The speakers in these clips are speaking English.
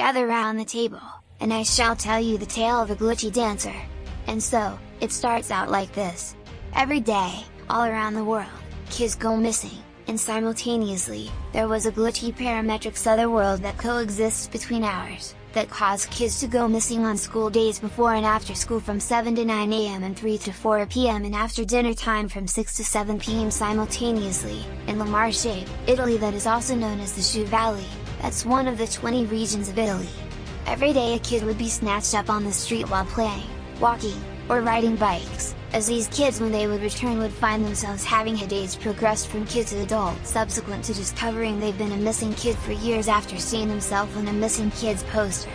Gather round the table, and I shall tell you the tale of a glitchy dancer. And so, it starts out like this. Every day, all around the world, kids go missing, and simultaneously, there was a glitchy parametrics otherworld that coexists between ours, that caused kids to go missing on school days before and after school from 7 to 9 AM and 3 to 4 PM and after dinner time from 6 to 7 PM simultaneously, in La Marche, Italy, that is also known as the Shoe Valley, that's one of the 20 regions of Italy. Every day a kid would be snatched up on the street while playing, walking, or riding bikes, as these kids when they would return would find themselves having had age progressed from kid to adult subsequent to discovering they've been a missing kid for years after seeing themselves on a missing kids poster.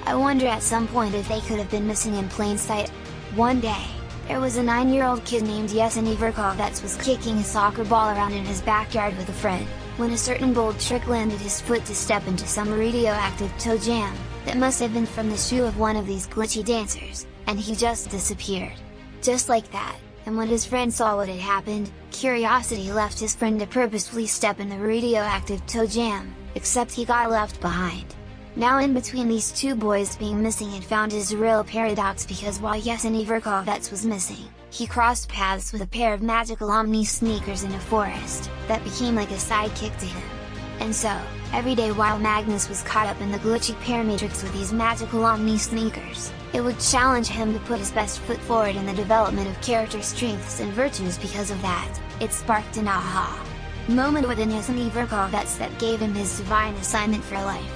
I wonder at some point if they could have been missing in plain sight. One day, there was a 9-year-old kid named Yeseniy Verkhovets was kicking a soccer ball around in his backyard with a friend, when a certain bold trick landed his foot to step into some radioactive toe jam, that must have been from the shoe of one of these glitchy dancers, and he just disappeared. Just like that, and when his friend saw what had happened, curiosity left his friend to purposefully step in the radioactive toe jam, except he got left behind. Now in between these two boys being missing and found is a real paradox, because while Yeseniy Verkhovets was missing, he crossed paths with a pair of magical omni-sneakers in a forest, that became like a sidekick to him. And so, every day while Magnus was caught up in the glitchy parametrics with these magical omni-sneakers, it would challenge him to put his best foot forward in the development of character strengths and virtues. Because of that, it sparked an aha moment within Yeseniy Verkhovets that gave him his divine assignment for life.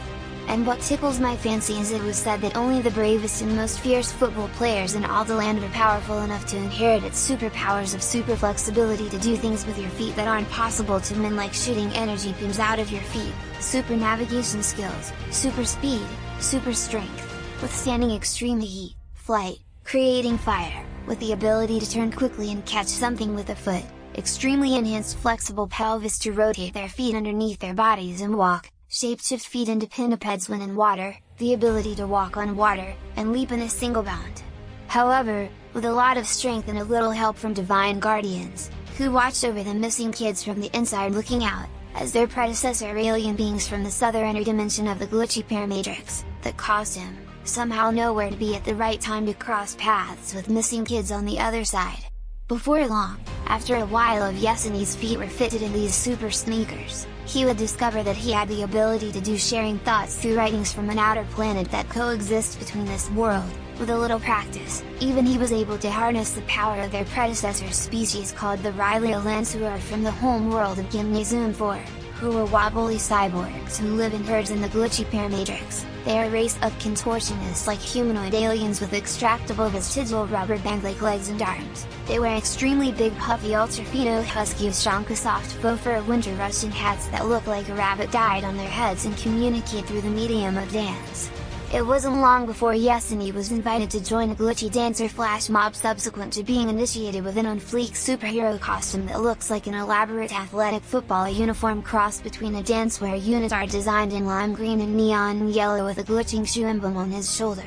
And what tickles my fancy is it was said that only the bravest and most fierce football players in all the land were powerful enough to inherit its superpowers of super flexibility to do things with your feet that aren't possible to men, like shooting energy beams out of your feet, super navigation skills, super speed, super strength, withstanding extreme heat, flight, creating fire, with the ability to turn quickly and catch something with a foot, extremely enhanced flexible pelvis to rotate their feet underneath their bodies and walk, shapeshift feet into pinnipeds when in water, the ability to walk on water, and leap in a single bound. However, with a lot of strength and a little help from divine guardians, who watched over the missing kids from the inside looking out, as their predecessor alien beings from the southern dimension of the glitchy parametrics, that caused him, somehow nowhere to be at the right time to cross paths with missing kids on the other side. Before long, after a while of Yeseniy's feet were fitted in these super sneakers, he would discover that he had the ability to do sharing thoughts through writings from an outer planet that coexists between this world. With a little practice, even he was able to harness the power of their predecessor's species called the Ryliolans, who are from the home world of Gymnasium 4, who were wobbly cyborgs who live in herds in the glitchy parametrics. They are a race of contortionists like humanoid aliens with extractable vestigial rubber band-like legs and arms. They wear extremely big puffy ultra-fino husky Ushanka soft faux fur winter Russian hats that look like a rabbit dyed on their heads and communicate through the medium of dance. It wasn't long before Yeseniy was invited to join a glitchy dancer flash mob subsequent to being initiated with an on-fleek superhero costume that looks like an elaborate athletic football uniform cross between a dancewear unitard designed in lime green and neon yellow with a glitching shoe emblem on his shoulder.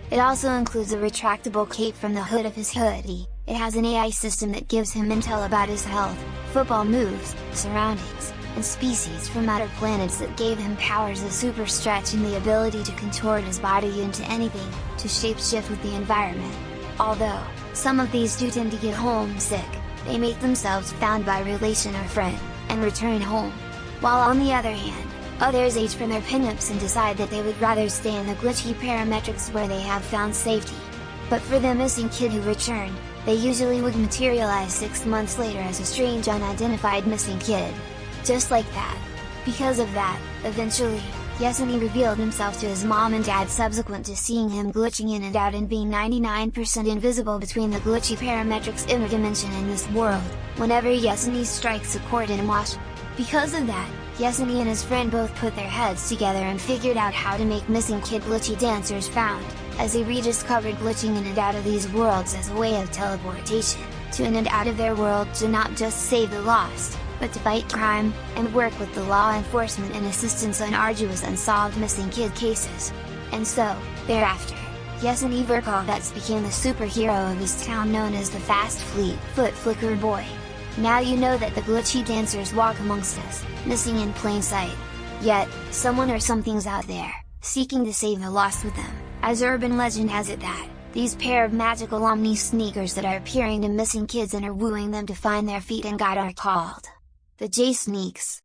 It also includes a retractable cape from the hood of his hoodie. It has an AI system that gives him intel about his health, football moves, surroundings, and species from outer planets that gave him powers of super stretch and the ability to contort his body into anything, to shapeshift with the environment. Although, some of these do tend to get homesick, they make themselves found by relation or friend, and return home. While on the other hand, others age from their pinups and decide that they would rather stay in the glitchy parametrics where they have found safety. But for the missing kid who returned, they usually would materialize 6 months later as a strange unidentified missing kid. Just like that. Because of that, eventually, Yeseniy revealed himself to his mom and dad subsequent to seeing him glitching in and out and being 99% invisible between the glitchy parametrics inner dimension and this world, whenever Yeseniy strikes a chord in a mosh. Because of that, Yeseniy and his friend both put their heads together and figured out how to make missing kid glitchy dancers found, as they rediscovered glitching in and out of these worlds as a way of teleportation, to in and out of their world to not just save the lost, but to fight crime, and work with the law enforcement and assistance on arduous unsolved missing kid cases. And so, thereafter, Yeseniy Verkhovets became the superhero of his town known as the Fast Fleet Foot Flicker Boy. Now you know that the glitchy dancers walk amongst us, missing in plain sight. Yet, someone or something's out there, seeking to save the lost with them, as urban legend has it that, these pair of magical omni-sneakers that are appearing to missing kids and are wooing them to find their feet and guide are called the Yeseniys.